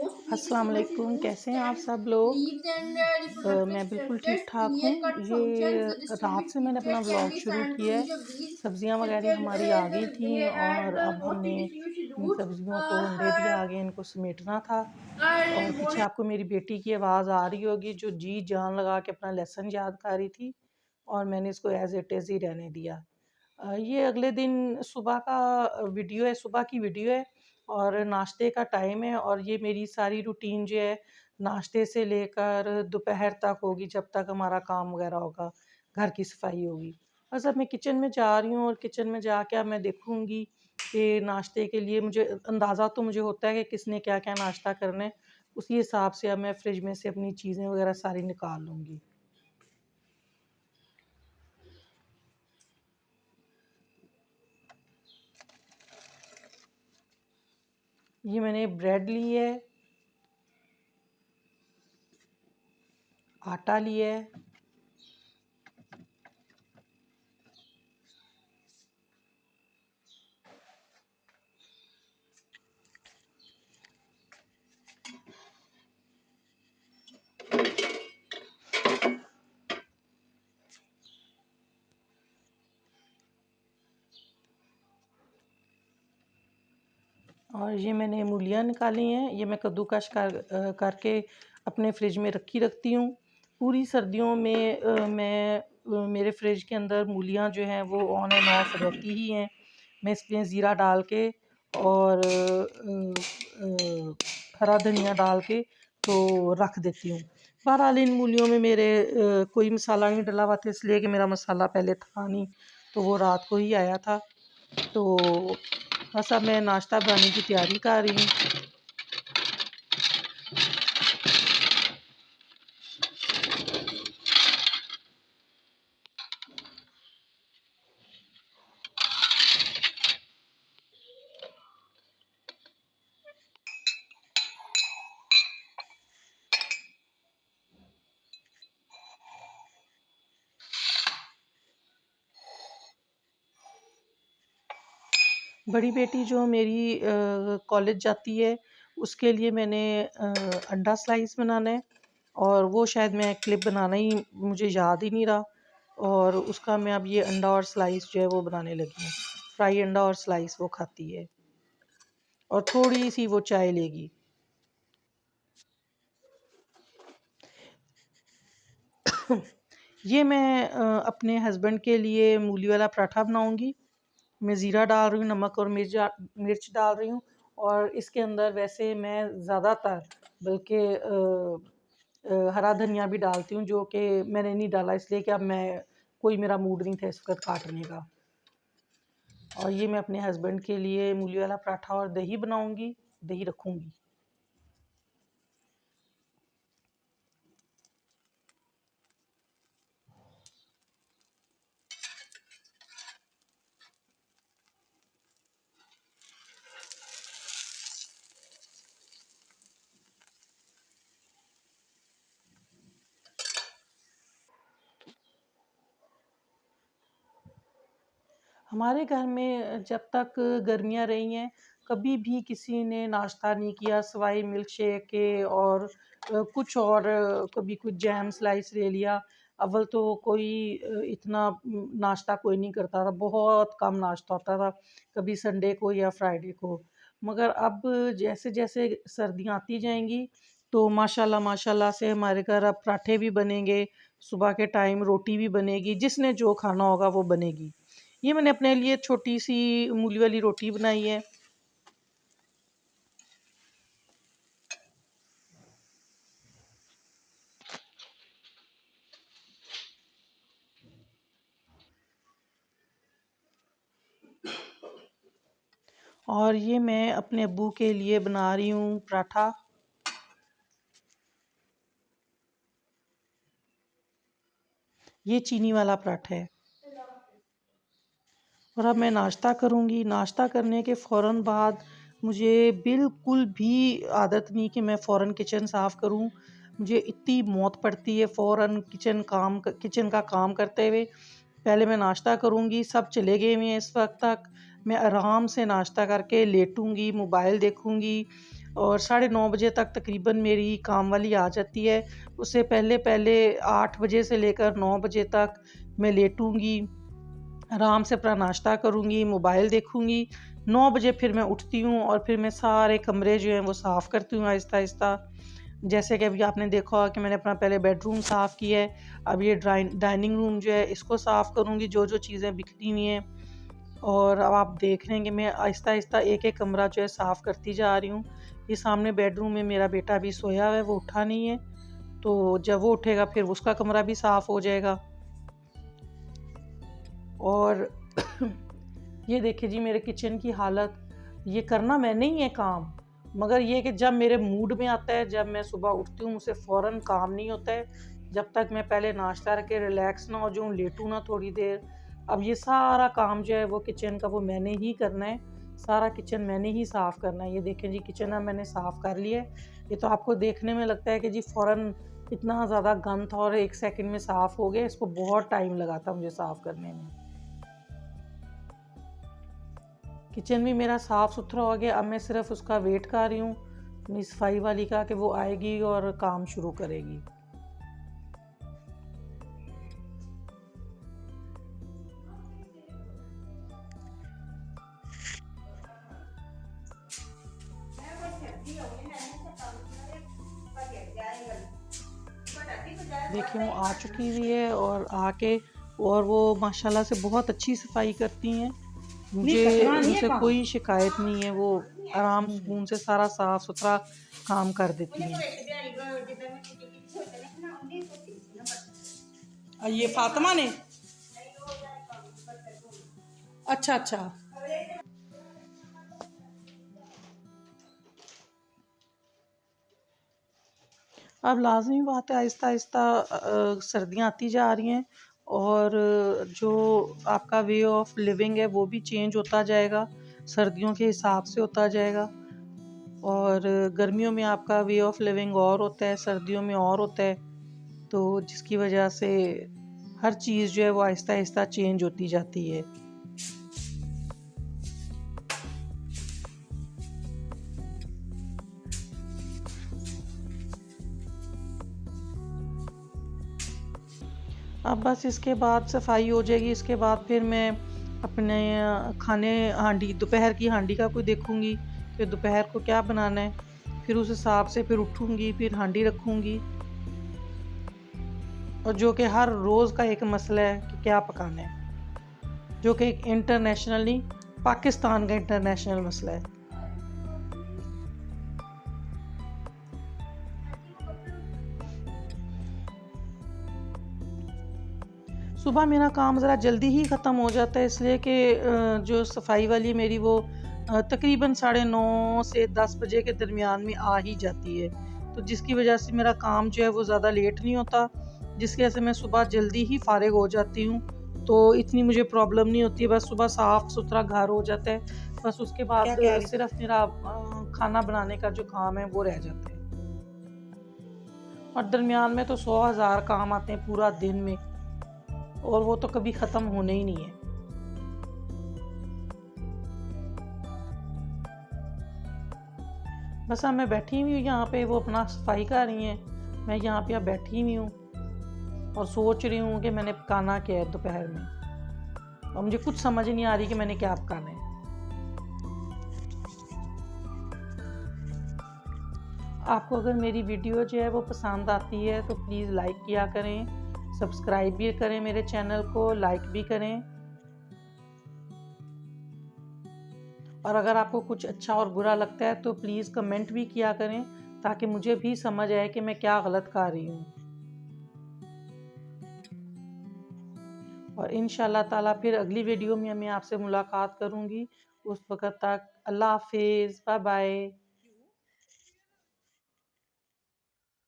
अस्सलाम वालेकुम, कैसे हैं आप सब लोग। मैं बिल्कुल ठीक ठाक हूँ। ये रात से मैंने अपना व्लॉग शुरू किया है। सब्जियां वगैरह हमारी आ गई थी और अब हमने इन सब्जियों को अंडे भी आ गए, इनको समेटना था। और पीछे आपको मेरी बेटी की आवाज़ आ रही होगी जो जी जान लगा के अपना लेसन याद कर रही थी, और मैंने इसको एज इट इज़ ही रहने दिया। ये अगले दिन सुबह का वीडियो है, सुबह की वीडियो है और नाश्ते का टाइम है। और ये मेरी सारी रूटीन जो है नाश्ते से लेकर दोपहर तक होगी, जब तक हमारा काम वगैरह होगा, घर की सफाई होगी। बस अब मैं किचन में जा रही हूँ और किचन में जाके अब मैं देखूँगी कि नाश्ते के लिए मुझे अंदाज़ा तो मुझे होता है कि किसने क्या क्या नाश्ता करना है। उसी हिसाब से अब मैं फ्रिज में से अपनी चीज़ें वगैरह सारी निकाल लूँगी। ये मैंने ब्रेड ली है, आटा लिया है, और ये मैंने मूलियाँ निकाली हैं। ये मैं कद्दूकश करके अपने फ्रिज में रखती हूँ। पूरी सर्दियों में मेरे फ्रिज के अंदर मूलियाँ जो हैं वो ऑन एंड ऑफ रहती ही हैं। मैं इसमें ज़ीरा डाल के और हरा धनिया डाल के तो रख देती हूँ। बहरहाल इन मूलियों में मेरे कोई मसाला नहीं डला हुआ था, इसलिए कि मेरा मसाला पहले था नहीं, तो वो रात को ही आया था। तो बस अब मैं नाश्ता बनाने की तैयारी कर रही हूँ। बड़ी बेटी जो मेरी कॉलेज जाती है, उसके लिए मैंने अंडा स्लाइस बनाना है, और वो शायद मैं क्लिप बनाना ही मुझे याद ही नहीं रहा। और उसका मैं अब ये अंडा और स्लाइस जो है वो बनाने लगी हूँ। फ्राई अंडा और स्लाइस वो खाती है, और थोड़ी सी वो चाय लेगी। ये मैं अपने हस्बैंड के लिए मूली वाला पराठा बनाऊंगी। मैं ज़ीरा डाल रही हूँ, नमक और मिर्च डाल रही हूँ। और इसके अंदर वैसे मैं ज़्यादातर बल्कि हरा धनिया भी डालती हूँ, जो कि मैंने नहीं डाला इसलिए कि अब मैं कोई मेरा मूड नहीं था इस वक्त काटने का। और ये मैं अपने हस्बैंड के लिए मूली वाला पराठा और दही बनाऊंगी, दही रखूंगी। हमारे घर में जब तक गर्मियाँ रही हैं, कभी भी किसी ने नाश्ता नहीं किया सिवाय मिल्क शेक के, और कुछ और कभी कुछ जैम स्लाइस ले लिया। अव्वल तो कोई इतना नाश्ता कोई नहीं करता था, बहुत कम नाश्ता होता था, कभी संडे को या फ्राइडे को। मगर अब जैसे जैसे सर्दियाँ आती जाएंगी, तो माशाल्लाह माशाल्लाह से हमारे घर अब पराठे भी बनेंगे, सुबह के टाइम रोटी भी बनेगी, जिसने जो खाना होगा वो बनेगी। ये मैंने अपने लिए छोटी सी मूली वाली रोटी बनाई है। और ये मैं अपने अब्बू के लिए बना रही हूँ पराठा। ये चीनी वाला पराठा है। और अब मैं नाश्ता करूँगी। नाश्ता करने के फ़ौरन बाद मुझे बिल्कुल भी आदत नहीं कि मैं फ़ौरन किचन साफ़ करूँ। मुझे इतनी मौत पड़ती है फ़ौरन किचन का काम करते हुए। पहले मैं नाश्ता करूँगी, सब चले गए हुए हैं इस वक्त तक। मैं आराम से नाश्ता करके लेटूँगी, मोबाइल देखूँगी, और 9:30 तक तकरीबन मेरी काम वाली आ जाती है। उससे पहले पहले 8 बजे से लेकर 9 बजे तक मैं लेटूँगी, आराम से अपना नाश्ता करूँगी, मोबाइल देखूँगी। 9 बजे फिर मैं उठती हूँ और फिर मैं सारे कमरे जो हैं वो साफ़ करती हूँ आहिस्ता-आहिस्ता। जैसे कि अभी आपने देखा होगा कि मैंने अपना पहले बेडरूम साफ़ किया है, अब ये डाइनिंग रूम जो है इसको साफ़ करूँगी, जो-जो चीज़ें बिखरी हुई हैं। और अब आप देख रहे हैं कि मैं आहिस्ता-आहिस्ता एक-एक कमरा जो है साफ़ करती जा रही हूँ। ये सामने बेडरूम में मेरा बेटा अभी सोया हुआ है, वो उठा नहीं है, तो जब वो उठेगा फिर उसका कमरा भी साफ़ हो जाएगा। और ये देखिए जी मेरे किचन की हालत, ये करना मैंने ही है काम, मगर ये कि जब मेरे मूड में आता है, जब मैं सुबह उठती हूँ मुझसे फ़ौरन काम नहीं होता है, जब तक मैं पहले नाश्ता करके रिलैक्स ना हो जाऊँ, लेटूँ ना थोड़ी देर। अब ये सारा काम जो है वो किचन का वो मैंने ही करना है, सारा किचन मैंने ही साफ़ करना है। ये देखें जी किचन अब मैंने साफ़ कर लिया है। ये तो आपको देखने में लगता है कि जी फ़ौरन इतना ज़्यादा गंद था और 1 सेकंड में साफ़ हो गया, इसको बहुत टाइम लगा था मुझे साफ़ करने में। किचन भी मेरा साफ़ सुथरा हो गया, अब मैं सिर्फ उसका वेट कर रही हूँ अपनी सफाई वाली का कि वो आएगी और काम शुरू करेगी। देखिए वो आ चुकी हुई है और आके और वो माशाल्लाह से बहुत अच्छी सफाई करती हैं, मुझे उनसे कोई शिकायत नहीं है, वो आराम सुकून से सारा साफ़ सुथरा काम कर देती हैं। ये फातिमा ने, अच्छा अच्छा। अब लाज़मी बात है आहिस्ता-आहिस्ता सर्दियाँ आती जा रही हैं और जो आपका वे ऑफ लिविंग है वो भी चेंज होता जाएगा, सर्दियों के हिसाब से होता जाएगा। और गर्मियों में आपका वे ऑफ लिविंग और होता है, सर्दियों में और होता है, तो जिसकी वजह से हर चीज़ जो है वो आहिस्ता-आहिस्ता चेंज होती जाती है। अब बस इसके बाद सफाई हो जाएगी, इसके बाद फिर मैं अपने खाने हांडी दोपहर की हांडी का कोई देखूँगी कि दोपहर को क्या बनाना है, फिर उस हिसाब से फिर उठूँगी, फिर हांडी रखूँगी। और जो कि हर रोज़ का एक मसला है कि क्या पकाना है, जो कि एक इंटरनेशनल नहीं, पाकिस्तान का इंटरनेशनल मसला है। सुबह मेरा काम ज़रा जल्दी ही ख़त्म हो जाता है, इसलिए कि जो सफाई वाली मेरी वो तकरीबन 9:30 से 10 बजे के दरमियान में आ ही जाती है, तो जिसकी वजह से मेरा काम जो है वो ज़्यादा लेट नहीं होता, जिसकी वजह से मैं सुबह जल्दी ही फ़ारिग हो जाती हूँ, तो इतनी मुझे प्रॉब्लम नहीं होती है। बस सुबह साफ़ सुथरा घर हो जाता है, बस उसके बाद सिर्फ मेरा खाना बनाने का जो काम है वो रह जाता है। और दरमियान में तो 100,000 काम आते हैं पूरा दिन में, और वो तो कभी ख़त्म होने ही नहीं है। बस अब मैं बैठी हुई हूँ यहाँ पे, वो अपना सफाई कर रही हैं, मैं यहाँ पे अब बैठी हुई हूँ और सोच रही हूँ कि मैंने पकाना क्या है दोपहर में, और मुझे कुछ समझ नहीं आ रही कि मैंने क्या पकाना है। आपको अगर मेरी वीडियो जो है वो पसंद आती है तो प्लीज़ लाइक किया करें, सब्सक्राइब भी करें, मेरे चैनल को लाइक भी करें, और अगर आपको कुछ अच्छा और बुरा लगता है तो प्लीज़ कमेंट भी किया करें, ताकि मुझे भी समझ आए कि मैं क्या गलत कर रही हूँ। और इंशाल्लाह ताला फिर अगली वीडियो में मैं आपसे मुलाकात करूँगी। उस वक़्त तक अल्लाह हाफ़िज़, बाय बाय।